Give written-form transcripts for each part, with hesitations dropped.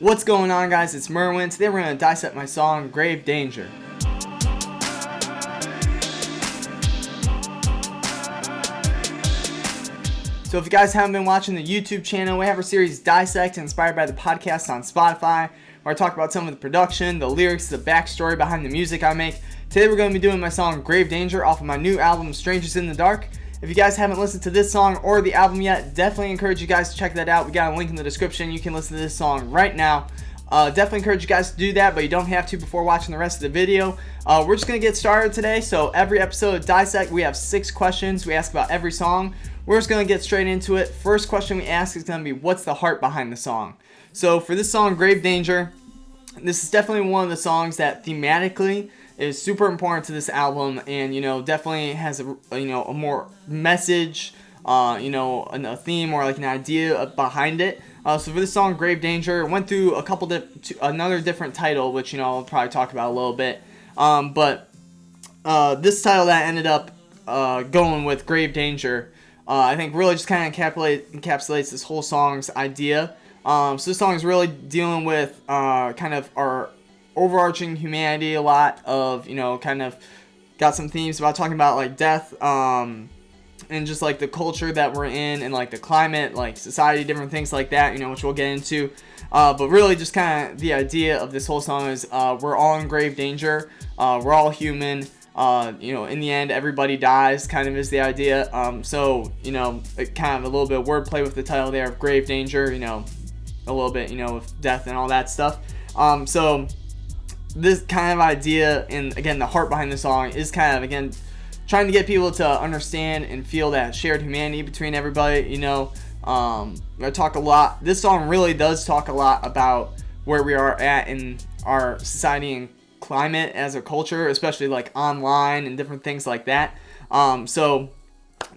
What's going on, guys? It's Mirwin. Today we're going to dissect my song, Grave Danger. So if you guys haven't been watching the YouTube channel, we have our series Dissect, inspired by the podcast on Spotify, where I talk about some of the production, the lyrics, the backstory behind the music I make. Today we're going to be doing my song Grave Danger off of my new album, Strangers in the Dark. If you guys haven't listened to this song or the album yet, definitely encourage you guys to check that out. We got a link in the description. You can listen to this song right now. Definitely encourage you guys to do that, but you don't have to before watching the rest of the video. We're just going to get started today. So every episode of Dissect, we have 6 questions we ask about every song. We're just going to get straight into it. First question we ask is going to be, what's the heart behind the song? So for this song, Grave Danger, this is definitely one of the songs that thematically is super important to this album, and definitely has a more message, a theme or like an idea behind it. So for this song, Grave Danger, went through a couple another different title, which I'll probably talk about a little bit. But this title that I ended up going with, Grave Danger, I think really just kind of encapsulates this whole song's idea. So this song is really dealing with kind of our overarching humanity, a lot of kind of got some themes about talking about like death, and just like the culture that we're in, and like the climate, like society, different things like that, which we'll get into. But really just kind of the idea of this whole song is we're all in grave danger, we're all human, in the end everybody dies, kind of is the idea. So it kind of a little bit of wordplay with the title there of Grave Danger, a little bit with death and all that stuff. So this kind of idea, and again the heart behind the song, is kind of again trying to get people to understand and feel that shared humanity between everybody. I talk a lot, this song really does talk a lot about where we are at in our society and climate as a culture, especially like online and different things like that. So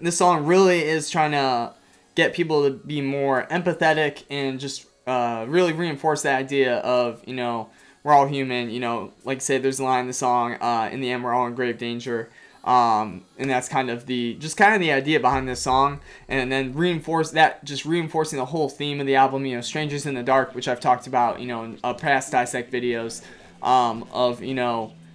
this song really is trying to get people to be more empathetic and just really reinforce that idea of we're all human. Like I said, there's a line in the song, in the end we're all in grave danger. And that's kind of the idea behind this song. And then reinforcing the whole theme of the album, Strangers in the Dark, which I've talked about, in past Dissect videos, of,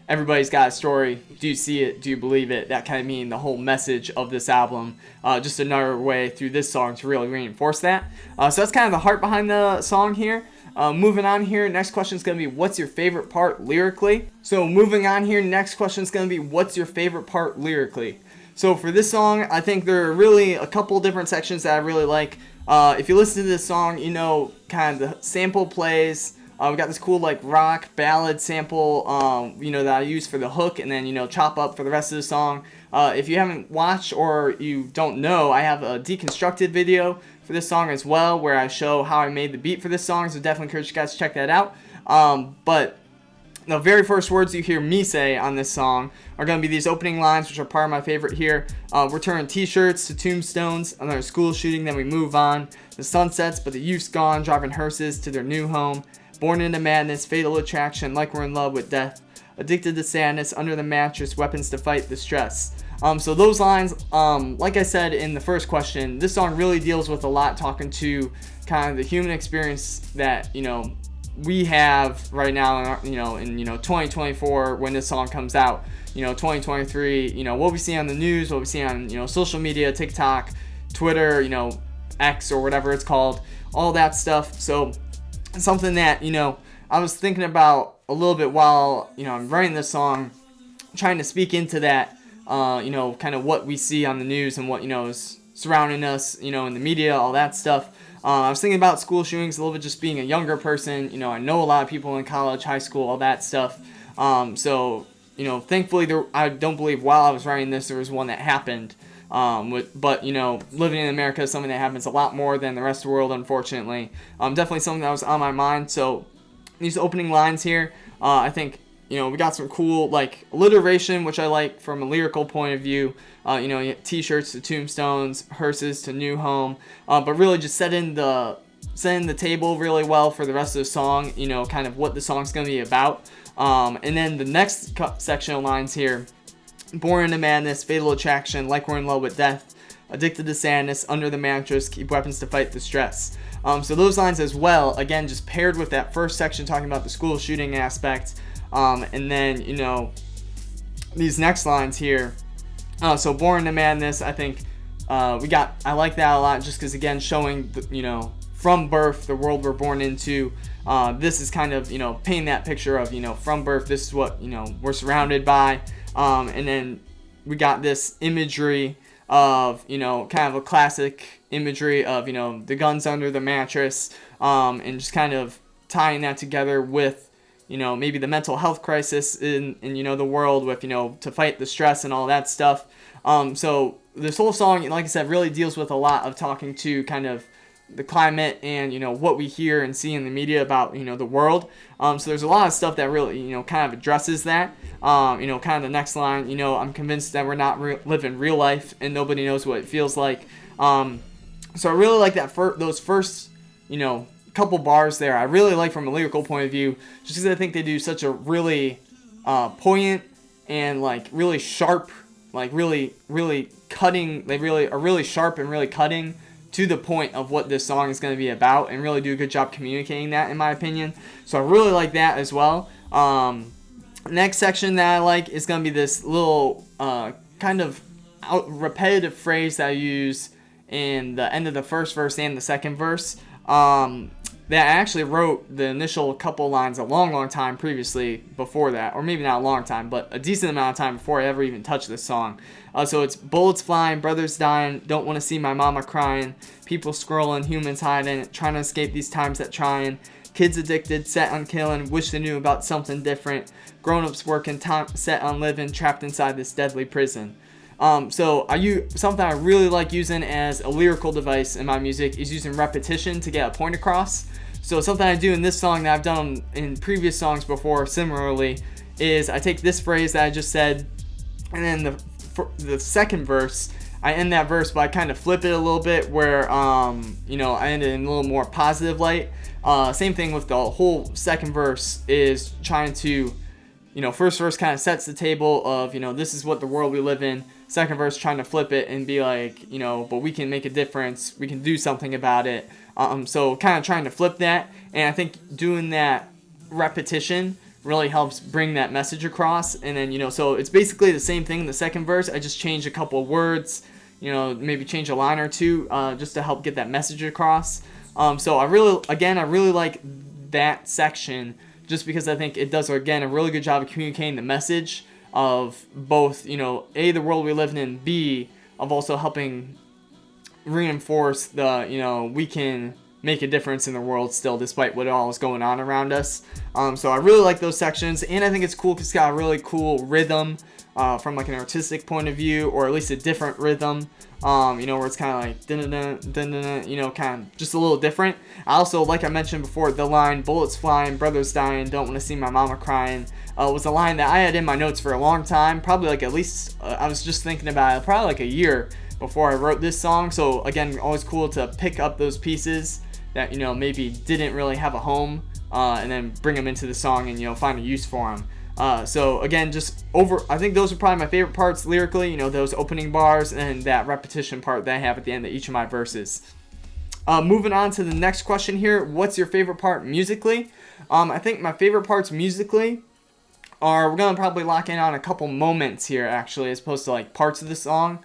everybody's got a story. Do you see it? Do you believe it? That kind of mean the whole message of this album. Just another way through this song to really reinforce that. So that's kind of the heart behind the song here. Moving on here, next question is going to be, what's your favorite part lyrically? So moving on here, next question is going to be, what's your favorite part lyrically? So for this song, I think there are really a couple different sections that I really like. If you listen to this song, kind of the sample plays. We got this cool like rock ballad sample, that I use for the hook, and then chop up for the rest of the song. If you haven't watched or you don't know, I have a deconstructed video for this song as well, where I show how I made the beat for this song. So definitely encourage you guys to check that out. But the very first words you hear me say on this song are going to be these opening lines, which are part of my favorite here. We're turning t-shirts to tombstones, another school shooting, then we move on. The sun sets, but the youth's gone, driving hearses to their new home. Born into madness, fatal attraction, like we're in love with death. Addicted to sadness, under the mattress, weapons to fight the stress. So those lines, like I said in the first question, this song really deals with a lot, talking to kind of the human experience that, we have right now in 2024 when this song comes out. 2023, what we see on the news, what we see on, social media, TikTok, Twitter, X or whatever it's called, all that stuff. So something that I was thinking about a little bit while I'm writing this song, trying to speak into that, kind of what we see on the news and what is surrounding us, in the media, all that stuff. I was thinking about school shootings a little bit, just being a younger person. I know a lot of people in college, high school, all that stuff. So thankfully I don't believe while I was writing this there was one that happened. But living in America is something that happens a lot more than the rest of the world, unfortunately. Definitely something that was on my mind. So these opening lines here, I think we got some cool like alliteration, which I like from a lyrical point of view. You get t-shirts to tombstones, hearses to new home, but really just setting the table really well for the rest of the song. Kind of what the song's gonna be about. And then the next section of lines here. Born into madness, fatal attraction, like we're in love with death. Addicted to sadness, under the mattress, keep weapons to fight the stress. So those lines as well, again, just paired with that first section talking about the school shooting aspect. And then, these next lines here. So Born to Madness, I think I like that a lot, just because, again, showing, from birth, the world we're born into. This is kind of, painting that picture of, from birth, this is what, we're surrounded by. And then we got this imagery of, kind of a classic imagery of, the guns under the mattress, and just kind of tying that together with, maybe the mental health crisis in the world with, to fight the stress and all that stuff. So this whole song, like I said, really deals with a lot of talking to kind of the climate and, what we hear and see in the media about, the world. So there's a lot of stuff that really, kind of addresses that. Kind of the next line, I'm convinced that we're not living real life and nobody knows what it feels like. So I really like that those first, couple bars there. I really like from a lyrical point of view, just because I think they do such a really poignant and like really sharp, like really cutting. They really are really sharp and really cutting to the point of what this song is going to be about, and really do a good job communicating that, in my opinion. So I really like that as well. Next section that I like is going to be this little kind of repetitive phrase that I use in the end of the first verse and the second verse. That I actually wrote the initial couple lines a long time previously before that, or maybe not a long time, but a decent amount of time before I ever even touched this song. So it's bullets flying, brothers dying, don't want to see my mama crying, people scrolling, humans hiding, trying to escape these times that trying, kids addicted, set on killing, wish they knew about something different, grown-ups working, time set on living, trapped inside this deadly prison. So something I really like using as a lyrical device in my music is using repetition to get a point across. So something I do in this song that I've done in previous songs before similarly is I take this phrase that I just said, and then the second verse, I end that verse by kind of flip it a little bit where, I end it in a little more positive light. Same thing with the whole second verse is trying to, first verse kind of sets the table of, this is what the world we live in. Second verse trying to flip it and be like, but we can make a difference. We can do something about it. So kind of trying to flip that. And I think doing that repetition really helps bring that message across. And then, so it's basically the same thing in the second verse. I just change a couple of words, maybe change a line or two just to help get that message across. So I really like that section just because I think it does, again, a really good job of communicating the message of both, A, the world we live in, and B, of also helping reinforce the, we can make a difference in the world still despite what all is going on around us. So I really like those sections, and I think it's cool because it's got a really cool rhythm from like an artistic point of view, or at least a different rhythm, where it's kind of like dun-dun-dun, kind of just a little different. I also, like I mentioned before, the line bullets flying, brothers dying, don't want to see my mama crying was a line that I had in my notes for a long time, probably like at least I was just thinking about it probably like a year before I wrote this song. So again, always cool to pick up those pieces that maybe didn't really have a home and then bring them into the song and find a use for them. So again, I think those are probably my favorite parts lyrically, those opening bars and that repetition part that I have at the end of each of my verses. Moving on to the next question here, what's your favorite part musically? I think my favorite parts musically we're going to probably lock in on a couple moments here actually, as opposed to like parts of the song.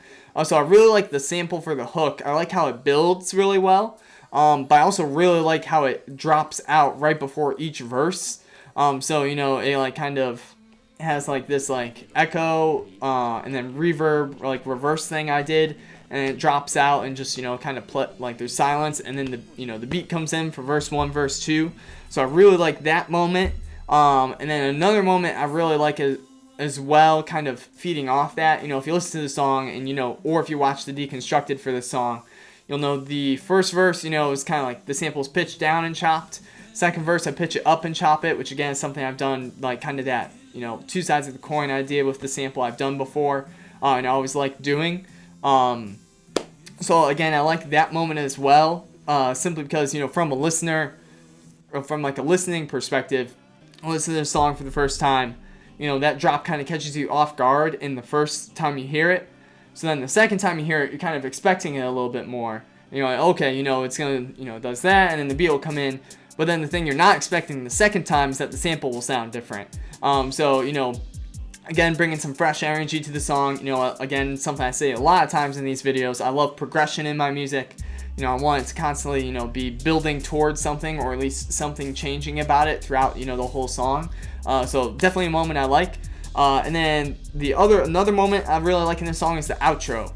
So I really like the sample for the hook. I like how it builds really well. But I also really like how it drops out right before each verse. So, it like kind of has like this like echo and then reverb, or like reverse thing I did. And it drops out and just, kind of like there's silence. And then the beat comes in for verse 1, verse 2. So I really like that moment. And then another moment I really like as well, kind of feeding off that. If you listen to the song and, or if you watch the deconstructed for this song, you'll know the first verse, is kind of like the sample's pitched down and chopped. Second verse, I pitch it up and chop it, which again is something I've done, like kind of that, two sides of the coin idea with the sample I've done before, and I always like doing. So again, I like that moment as well, simply because, from a listener, or from like a listening perspective, listen to the song for the first time, that drop kind of catches you off guard in the first time you hear it. So then the second time you hear it, you're kind of expecting it a little bit more. And you're like, okay, it's gonna, does that, and then the beat will come in. But then the thing you're not expecting the second time is that the sample will sound different. So, again, bringing some fresh energy to the song. Again, something I say a lot of times in these videos, I love progression in my music. I want it to constantly, be building towards something, or at least something changing about it throughout, the whole song. So definitely a moment I like. And then another moment I really like in this song is the outro.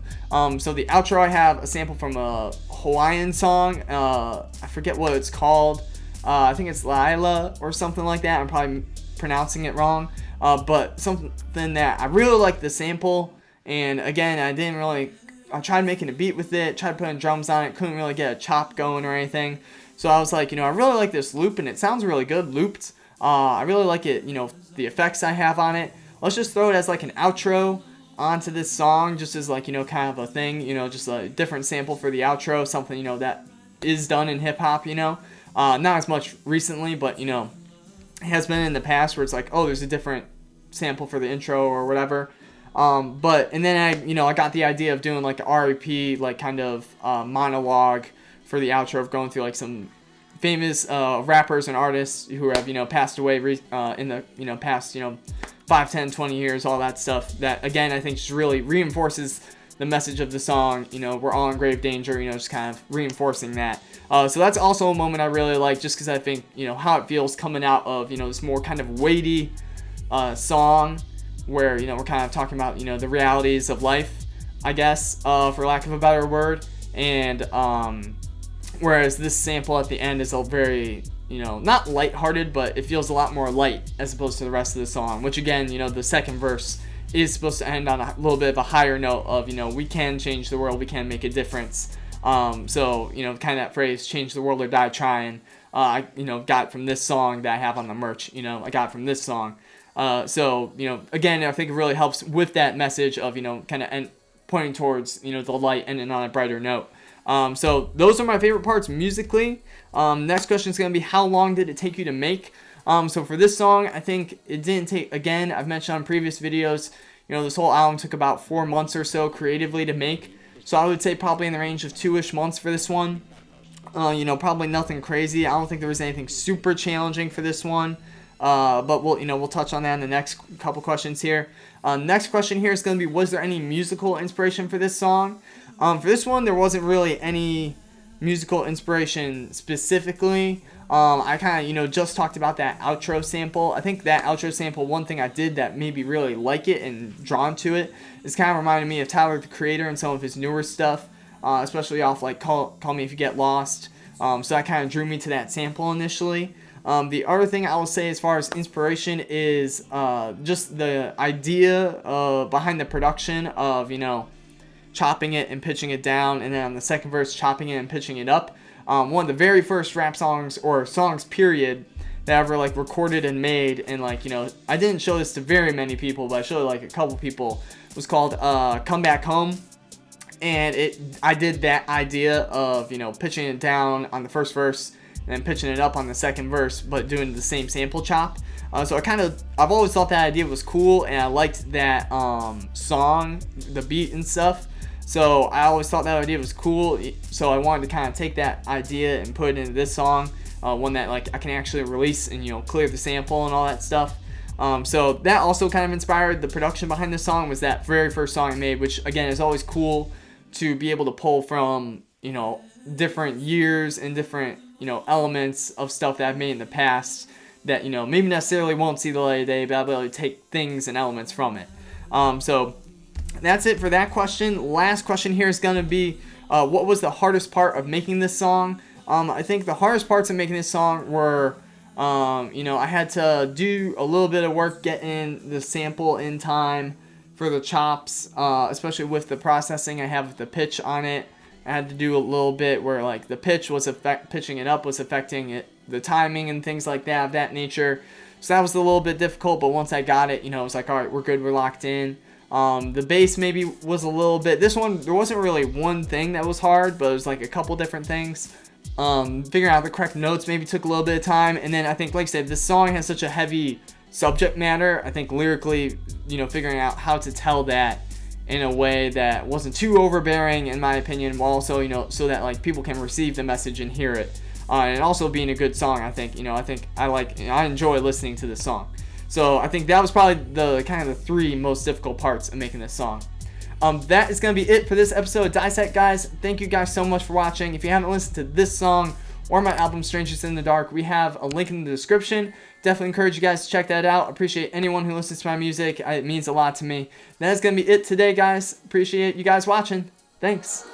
So the outro, I have a sample from a Hawaiian song. I forget what it's called. I think it's Lila or something like that. I'm probably pronouncing it wrong. But something that I really like the sample. And again, I tried making a beat with it, tried putting drums on it, couldn't really get a chop going or anything. So I was like, I really like this loop, and it sounds really good looped. I really like it, the effects I have on it. Let's just throw it as like an outro onto this song, just as like, kind of a thing, just a different sample for the outro, something, that is done in hip hop, not as much recently, but, it has been in the past where it's like, oh, there's a different sample for the intro or whatever. And then I got the idea of doing like a REP, like kind of monologue for the outro, of going through like some famous rappers and artists who have, passed away in the, past, 5, 10, 20 years, all that stuff. That, again, I think just really reinforces the message of the song. We're all in grave danger, just kind of reinforcing that. So that's also a moment I really like, just because I think, how it feels coming out of, this more kind of weighty song, where, we're kind of talking about, the realities of life, I guess, for lack of a better word. And whereas this sample at the end is a very, not lighthearted, but it feels a lot more light as opposed to the rest of the song, which again, the second verse is supposed to end on a little bit of a higher note of, we can change the world, we can make a difference. So, kind of that phrase, change the world or die trying, I, got from this song that I have on the merch, I got from this song. So, again, I think it really helps with that message of, kind of pointing towards, the light, ending on a brighter note. So those are my favorite parts musically. Next question is going to be, how long did it take you to make? So for this song, I think it didn't take, again, I've mentioned on previous videos, this whole album took about 4 months or so creatively to make. So I would say probably in the range of 2-ish months for this one. Probably nothing crazy. I don't think there was anything super challenging for this one. But we'll touch on that in the next couple questions here. Next question here is going to be, was there any musical inspiration for this song? For this one, there wasn't really any musical inspiration specifically. I kind of, just talked about that outro sample. I think that outro sample, one thing I did that made me really like it and drawn to it, is kind of reminded me of Tyler, the Creator, and some of his newer stuff, especially off like Call Me If You Get Lost. So that kind of drew me to that sample initially. The other thing I will say as far as inspiration is just the idea behind the production of, chopping it and pitching it down, and then on the second verse, chopping it and pitching it up. One of the very first rap songs, or songs period, that I ever like recorded and made, and like, I didn't show this to very many people, but I showed like a couple people, was called Come Back Home. And I did that idea of, pitching it down on the first verse and then pitching it up on the second verse, but doing the same sample chop. So I've always thought that idea was cool, and I liked that song, the beat and stuff. So I always thought that idea was cool. So I wanted to kind of take that idea and put it into this song, one that like I can actually release and clear the sample and all that stuff. So that also kind of inspired the production behind this song. Was that very first song I made, which again is always cool to be able to pull from different years and different elements of stuff that I've made in the past that maybe necessarily won't see the light of day, but I'll be able to take things and elements from it. So that's it for that question. Last question here is going to be, what was the hardest part of making this song? I think the hardest parts of making this song were, I had to do a little bit of work getting the sample in time for the chops, especially with the processing I have with the pitch on it. I had to do a little bit where like the pitch was pitching it up was affecting it, the timing and things like that of that nature. So that was a little bit difficult, but once I got it, it was like, all right, we're good, we're locked in. The bass maybe was a little bit, this one, there wasn't really one thing that was hard, but it was like a couple different things. Figuring out the correct notes maybe took a little bit of time. And then I think, like I said, this song has such a heavy subject matter. I think lyrically, figuring out how to tell that in a way that wasn't too overbearing, in my opinion, while also, so that like people can receive the message and hear it. And also being a good song, I think, I enjoy listening to this song. So I think that was probably the kind of the three most difficult parts of making this song. That is going to be it for this episode of Dissect, guys. Thank you guys so much for watching. If you haven't listened to this song or my album Strangest in the Dark, we have a link in the description. Definitely encourage you guys to check that out. Appreciate anyone who listens to my music. It means a lot to me. That is going to be it today, guys. Appreciate you guys watching. Thanks.